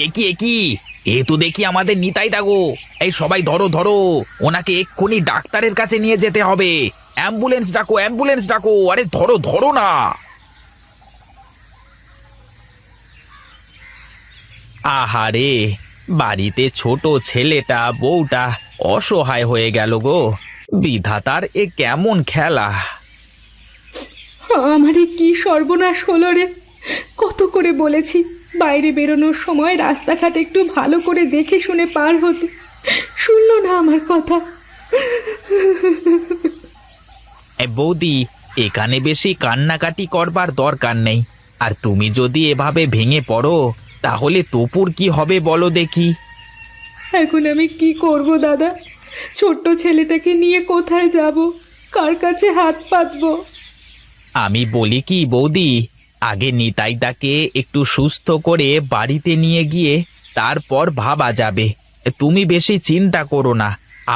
এ কি এ তো দেখি আমাদের নিতাই দাগো। এই সবাই ধরো ধরো, ওনাকে এক্ষুনি ডাক্তারের কাছে নিয়ে যেতে হবে। অ্যাম্বুলেন্স ডাকো, অ্যাম্বুলেন্স ডাকো, আরে ধরো ধরো না। আহারে, বাড়িতে ছোট ছেলেটা বউটা অসহায় হয়ে গেল গো। বিধাতার এ কেমন খেলা! আমারই কি সর্বনাশ হলো রে! কত করে বলেছি বাইরে বেরোনোর সময় রাস্তাঘাট একটু ভালো করে দেখে শুনে পার হতে, শুনলো না আমার কথা। বৌদি, এখানে বেশি কান্নাকাটি করবার দরকার নেই। আর তুমি যদি এভাবে ভেঙে পড়ো তাহলে তপুর কি হবে বলো দেখি। এখন আমি কি করব দাদা? ছোট্ট ছেলেটাকে নিয়ে কোথায় যাব? কার কাছে হাত পাতবো? আমি বলি কি বৌদি, আগে নিতাইদাকে একটু সুস্থ করে বাড়িতে নিয়ে গিয়ে তারপর ভাবা যাবে। তুমি বেশি চিন্তা করো না,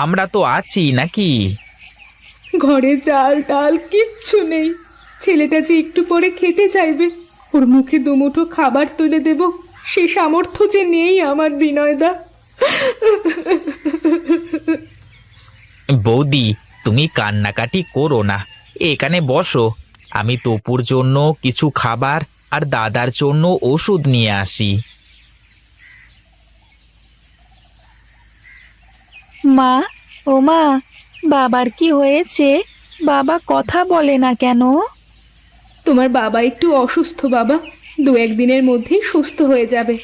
আমরা তো আছি নাকি। ঘরে চাল ডাল কিচ্ছু নেই। ছেলেটা যে একটু পরে খেতে চাইবে, ওর মুখে দুমুঠো খাবার তুলে দেব সে সামর্থ্য যে নেই আমার বিনয়দা। বৌদি, তুমি কান্নাকাটি করো না, এখানে বসো। আমি তপুর জন্য কিছু খাবার আর দাদার জন্য ওষুধ নিয়ে আসি। মা, ও মা, বাবার কি হয়েছে? বাবা কথা বলে না কেন? তোমার বাবা একটু অসুস্থ বাবা, 2-1 দিনের মধ্যেই সুস্থ হয়ে যাবে।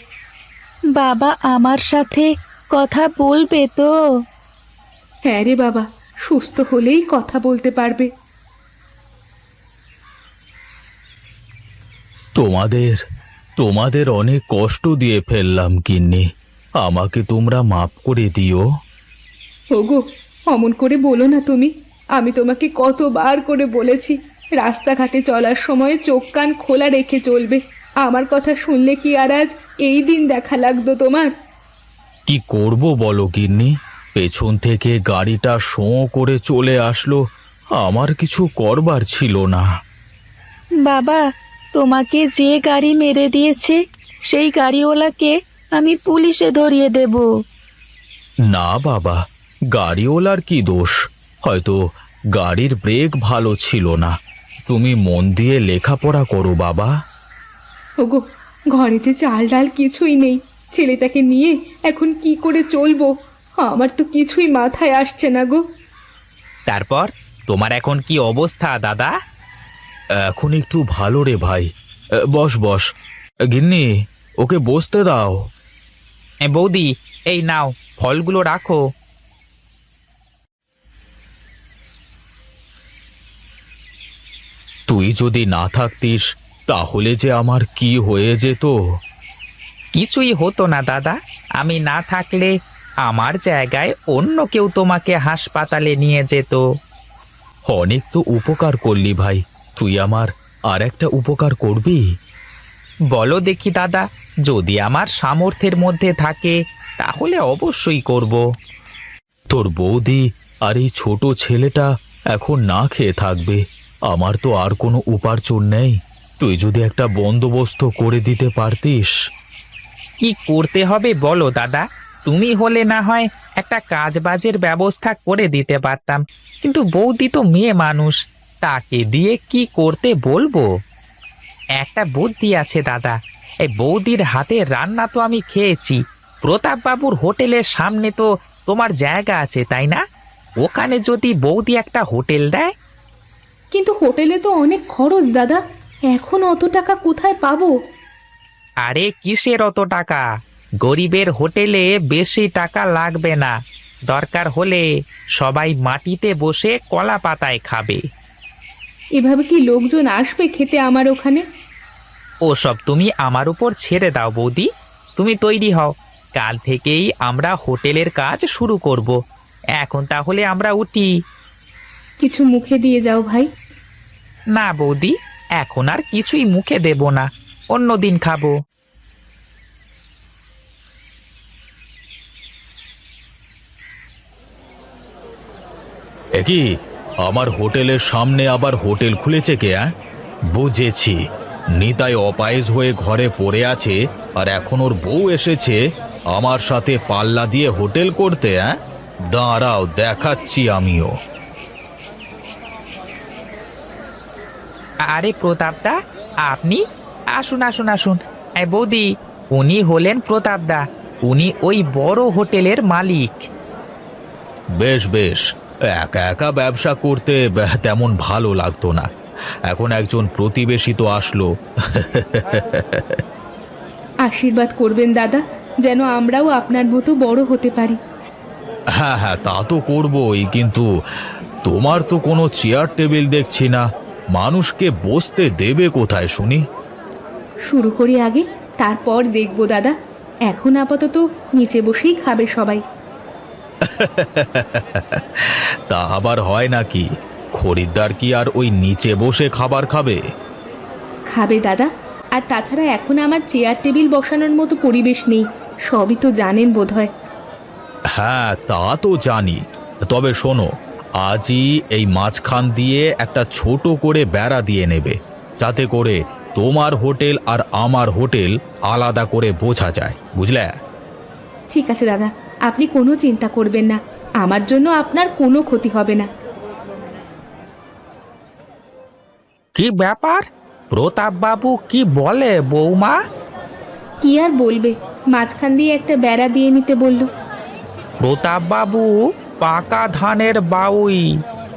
বাবা আমার সাথে কথা বলবে তো? হ্যাঁ রে বাবা, সুস্থ হলেই কথা বলতে পারবে। তোমাদের তোমাদের অনেক কষ্ট দিয়ে ফেললাম গিন্নি, আমাকে তোমরা মাফ করে দিও। ওগো, অমন করে বলো না তুমি। আমি তোমাকে কতবার করে বলেছি রাস্তাঘাটে চলার সময় চোখ কান খোলা রেখে চলবে। আমার কথা শুনলে কি আর আজ এই দিন দেখা লাগতো তোমার? কি করব বলো গিন্নি, পেছন থেকে গাড়িটা শোঁ করে চলে আসলো, আমার কিছু করবার ছিল না। বাবা, তোমাকে যে গাড়ি মেরে দিয়েছে সেই গাড়িওয়ালাকে আমি পুলিশে ধরিয়ে দেব। না বাবা, গাড়িওয়ালার কি দোষ? হয়তো গাড়ির ব্রেক ভালো ছিল না। তুমি মন দিয়ে লেখাপড়া করো বাবা। ওগো, ঘরে যে চাল ডাল কিছুই নেই, ছেলেটাকে নিয়ে এখন কি করে চলবো? আমার তো কিছুই মাথায় আসছে না গো। তারপর তোমার এখন কি অবস্থা দাদা? এখন একটু ভালো রে ভাই। বস বস, গিন্নি ওকে বসতে দাও। বৌদি, এই নাও ফলগুলো রাখো। তুই যদি না থাকতিস তাহলে যে আমার কি হয়ে যেত। কিছুই হতো না দাদা, আমি না থাকলে আমার জায়গায় অন্য কেউ তোমাকে হাসপাতালে নিয়ে যেত। অনেক তো উপকার করলি ভাই, তুই আমার আর একটা উপকার করবি? বলো দেখি দাদা, যদি আমার সামর্থ্যের মধ্যে থাকে তাহলে অবশ্যই করব। তোর বৌদি আর এই ছোট ছেলেটা এখন না খেয়ে থাকবে, আমার তো আর কোনো উপার্জন নেই। তুই যদি একটা বন্দোবস্ত করে দিতে পারতিস। কি করতে হবে বলো দাদা? তুমি হলে না হয় একটা কাজবাজের ব্যবস্থা করে দিতে পারতাম, কিন্তু বৌদি তো মেয়ে মানুষ, তাকে দিয়ে কি করতে বলবো? একটা বুদ্ধি আছে দাদা, এই বৌদির হাতে রান্না তো আমি খেয়েছি। প্রতাপবাবুর হোটেলের সামনে তো তোমার জায়গা আছে তাই না? ওখানে যদি বৌদি একটা হোটেল দেয়। কিন্তু হোটেলে তো অনেক খরচ দাদা, এখন অত টাকা কোথায় পাবো? আরে কিসের অত টাকা? গরিবের হোটেলে বেশি টাকা লাগবে না, দরকার হলে সবাই মাটিতে বসে কলা পাতায় খাবে। এভাবে কি লোকজন আসবে খেতে আমার ওখানে? ওসব তুমি আমার উপর ছেড়ে দাও বৌদি, তুমি তৈরি হও, কাল থেকেই আমরা হোটেলের কাজ শুরু করব। এখন তাহলে আমরা উঠি। কিছু মুখে দিয়ে যাও ভাই। না বৌদি, এখন আর কিছুই মুখে দেব না, অন্য দিন খাবো। কি আমার হোটেলের সামনে আবার হোটেল খুলেছে কে? বুঝেছি, নিতাই অপায়েজ হয়ে ঘরে পড়ে আছে, আর এখন ওর বউ এসেছে আমার সাথে পাল্লা দিয়ে হোটেল করতে। দাঁড়াও, দেখাচ্ছি আমিও। আরে প্রতাপদা, আপনি আসুন আসুন আসুন। বৌদি, উনি হলেন প্রতাপদা। উনি ওই বড় হোটেলের মালিক। বেশ বেশ, একা একা ব্যবসা করতে তেমন ভালো লাগতো না। এখন একজন প্রতিবেশী তো আসলো। আশীর্বাদ করবেন দাদা, যেন আমরাও আপনার মতো বড় হতে পারি। হ্যাঁ হ্যাঁ, তা তো করবই, কিন্তু তোমার তো কোনো চেয়ার টেবিল দেখছি না। মানুষকে বসতে দেবে কোথায় শুনি? শুরু করি আগে, তারপর দেখব দাদা। এখন আপাতত নিচে বসেই খাবে সবাই। তা আবার হয় নাকি? খরিদ্দার কি আর ওই নিচে বসে খাবার খাবে? খাবে দাদা, আর তাছাড়া এখন আমার চেয়ার টেবিল বসানোর মতো পরিবেশ নেই, সবই তো জানেন বোধহয়। হ্যাঁ, তা তো জানি। তবে শোনো, আজই এই মাঝখান দিয়ে একটা ছোট করে বেড়া দিয়ে নেবে, যাতে করে তোমার হোটেল আর আমার হোটেল আলাদা করে বোঝা যায়, বুঝলে? ঠিক আছে দাদা, আপনি কোনো চিন্তা করবেন না, আমার জন্য আপনার কোনো ক্ষতি হবে না। কি ব্যাপার? প্রতাপ বাবু কি বলে বৌমা? কি আর বলবে, মাঝখান দিয়ে একটা বেড়া দিয়ে নিতে বলল। প্রতাপ বাবু পাকা ধানের বাউই,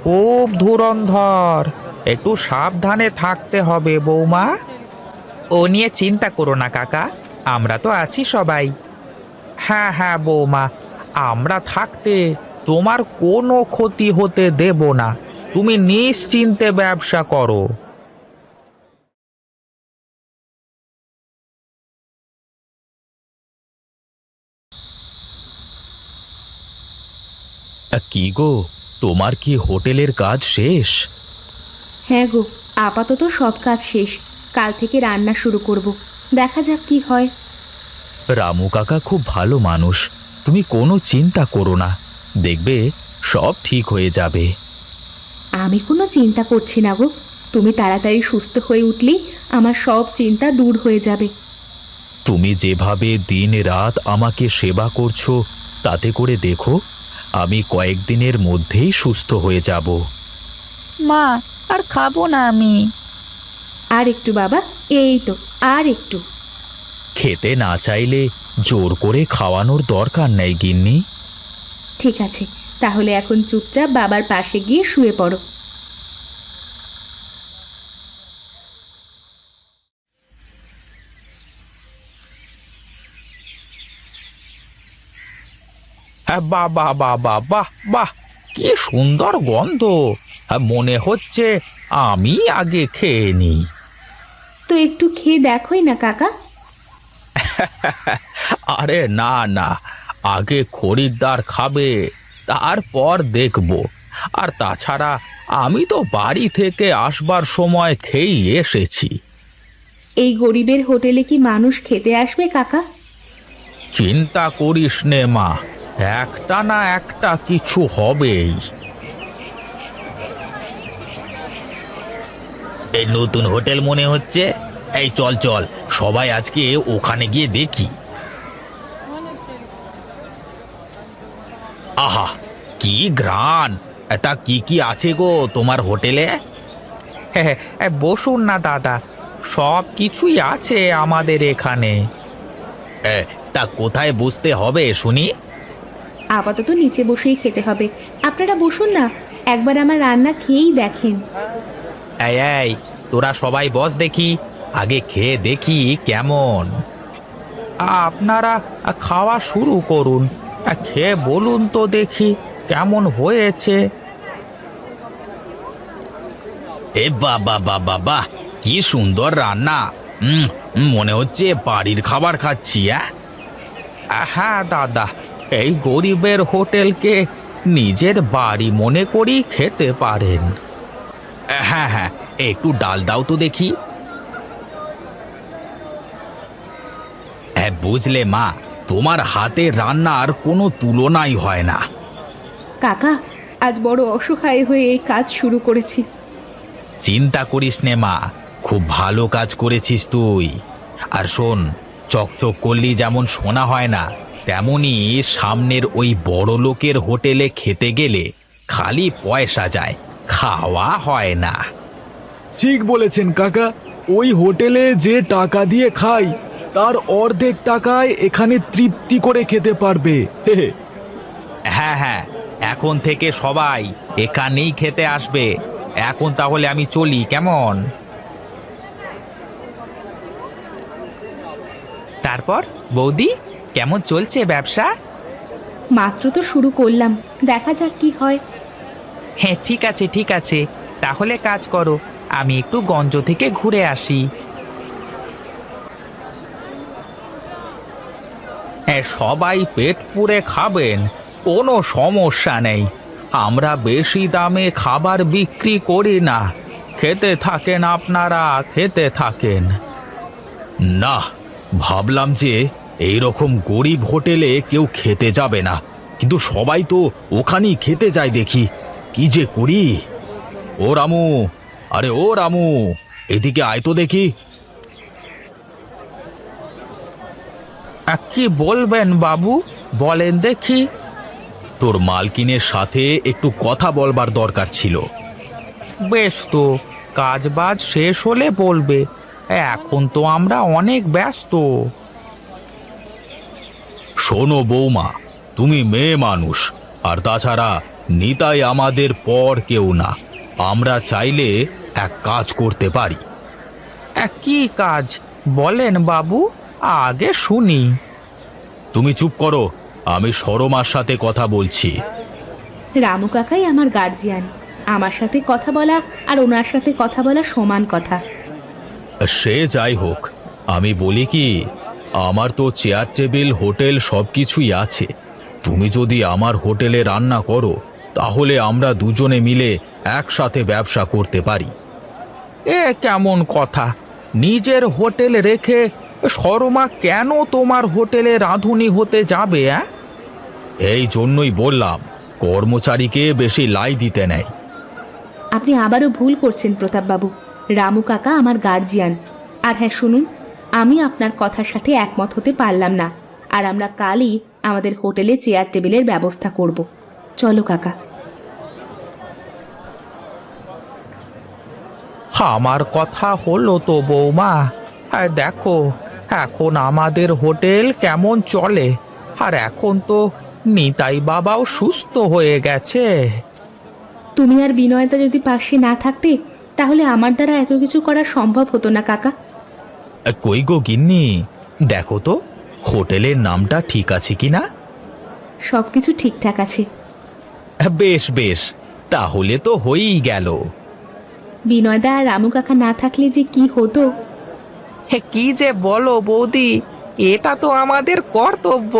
খুব ধুরন্ধর। একটু সাবধানে থাকতে হবে বৌমা। ও নিয়ে চিন্তা করো না কাকা, আমরা তো আছি সবাই। হ্যাঁ হ্যাঁ বৌমা, আমরা থাকতে তোমার কোনো ক্ষতি হতে দেব না। তুমি নিশ্চিন্তে ব্যবসা করো। কি গো, তোমার কি হোটেলের কাজ শেষ? হ্যাঁ গো, আপাতত সব কাজ শেষ। কাল থেকে রান্না শুরু করব, দেখা যাক কি হয়। রামু কাকা খুব ভালো মানুষ, তুমি কোনো চিন্তা করো না, দেখবে সব ঠিক হয়ে যাবে। আমি কোনো চিন্তা করছি না গো, তুমি তাড়াতাড়ি সুস্থ হয়ে উঠলেই আমার সব চিন্তা দূর হয়ে যাবে। তুমি যেভাবে দিন রাত আমাকে সেবা করছো, তাতে করে দেখো আমি কয়েকদিনের মধ্যেই সুস্থ হয়ে যাব। মা, আর খাবো না আমি। আর একটু বাবা, এই তো আর একটু। খেতে না চাইলে জোর করে খাওয়ানোর দরকার নেই গিন্নি। ঠিক আছে, তাহলে এখন চুপচাপ বাবার পাশে গিয়ে শুয়ে পড়ো। হ্যাঁ, বাহ বাহ বাহ বাহ বাহ বাহ, কি সুন্দর গন্ধ। হ্যাঁ, মনে হচ্ছে আমি আগে খেয়ে নিই। তো একটু খেয়ে দেখোই না কাকা। আরে না না, আগে খরিদ্দার খাবে, তারপর দেখব। আর তাছাড়া আমি তো বাড়ি থেকে আসবার সময় খেয়েই এসেছি। এই গরিবের হোটেলে কি মানুষ খেতে আসবে কাকা? চিন্তা করিস নে মা, একটা না একটা কিছু হবেই। এই নতুন হোটেল মনে হচ্ছে। এই চল চল, সবাই আজকে ওখানে গিয়ে দেখি। আহা, কি ঘ্রাণ! তা কি কি আছে গো তোমার হোটেলে? হ্যাঁ, বসুন না দাদা, সব কিছুই আছে আমাদের এখানে। তা কোথায় বসতে হবে শুনি? আপাতত নিচে বসেই খেতে হবে, আপনারা বসুন না, একবার আমার রান্না খেয়েই দেখেন। এই এই, তোরা সবাই বস দেখি, আগে খেয়ে দেখি কেমন। আপনারা খাওয়া শুরু করুন, খেয়ে বলুন তো দেখি কেমন হয়েছে। এ বাবা বাবা বাহ, কি সুন্দর রান্না! মনে হচ্ছে বাড়ির খাবার খাচ্ছি। হ্যাঁ দাদা, এই গরিবের হোটেলকে নিজের বাড়ি মনে করি খেতে পারেন। হ্যাঁ হ্যাঁ, একটু ডাল দাও তো দেখি। হ্যাঁ, বুঝলে মা, তোমার হাতের রান্নার কোনো তুলনাই হয় না। কাকা, আজ বড় অসহায় হয়ে এই কাজ শুরু করেছি। চিন্তা করিস নে মা, খুব ভালো কাজ করেছিস তুই। আর শোন, চকচক করলি যেমন শোনা হয় না, তেমনি সামনের ওই বড় লোকের হোটেলে খেতে গেলে খালি পয়সা যায়, খাওয়া হয় না। ঠিক বলেছেন কাকা, ওই হোটেলে যে টাকা দিয়ে খাই তার অর্ধেক টাকায় এখানে তৃপ্তি করে খেতে পারবে। হে হে। হ্যাঁ হ্যাঁ, এখন থেকে সবাই এখানেই খেতে আসবে। এখন তাহলে আমি চলি, কেমন? তারপর বৌদি, কেমন চলছে ব্যবসা? মাত্র তো শুরু করলাম, দেখা যাক কি হয়। হ্যাঁ ঠিক আছে ঠিক আছে, তাহলে কাজ করো, আমি একটু গঞ্জ থেকে ঘুরে আসি। হ্যাঁ, সবাই পেট পুরে খাবেন, কোনো সমস্যা নেই। আমরা বেশি দামে খাবার বিক্রি করি না। খেতে থাকেন আপনারা, খেতে থাকেন। না, ভাবলাম যে এই রকম গরিব হোটেলে কেউ খেতে যাবে না, কিন্তু সবাই তো ওখানেই খেতে যায় দেখি। কি যে করি! ও রামু, আরে ও রামু, এদিকে আয় তো দেখি। কি বলবেন বাবু, বলেন দেখি। তোর মালকিনের সাথে একটু কথা বলবার দরকার ছিল। বেশ তো, কাজ বাজ শেষ হলে বলবে, এখন তো আমরা অনেক ব্যস্ত। শোনো বৌমা, তুমি মেয়ে মানুষ, আর তাছাড়া নিতাই আমাদের পর কেউ না। আমরা চাইলে এক কাজ করতে পারি। কি কাজ বলেন বাবু, আগে শুনি। তুমি চুপ করো, আমি সরমার সাথে কথা বলছি। রামু কাকাই আমার গার্জিয়ান, আমার সাথে কথা বলা আর ওনার সাথে কথা বলা সমান কথা। সে যাই হোক, আমি বলি কি, আমার তো চেয়ার টেবিল হোটেল সব কিছুই আছে। তুমি যদি আমার হোটেলে রান্না করো, তাহলে আমরা দুজনে মিলে একসাথে ব্যবসা করতে পারি। এ কেমন কথা? নিজের হোটেল রেখে শর্মা কেন তোমার হোটেলে রাঁধুনি হতে যাবে? এই জন্যই বললাম, কর্মচারীকে বেশি লাই দিতে নেই। আপনি আবারও ভুল করছেন প্রতাপবাবু, রামু কাকা আমার গার্জিয়ান। আর হ্যাঁ শুনুন, আমি আপনার কথার সাথে একমত হতে পারলাম না, আর আমরা কালই আমাদের হোটেলে চেয়ার টেবিলের ব্যবস্থা করব। চলো কাকা। আমার কথা হলো তো বৌমা, দেখো এখন আমাদের হোটেল কেমন চলে। আর এখন তো নিতাই বাবাও সুস্থ হয়ে গেছে। তুমি আর বিনয়তা যদি পাশে না থাকতে, তাহলে আমার দ্বারা এত কিছু করা সম্ভব হতো না কাকা। কই গো গিন্নি, দেখো তো হোটেলের নামটা ঠিক আছে কিনা। সবকিছু ঠিকঠাক আছে। বেশ বেশ, তাহলে তো হয়েই গেল। বিনয়দা আর রামু কাকা না থাকলে যে কি হতো। কি যে বলো বৌদি, এটা তো আমাদের কর্তব্য।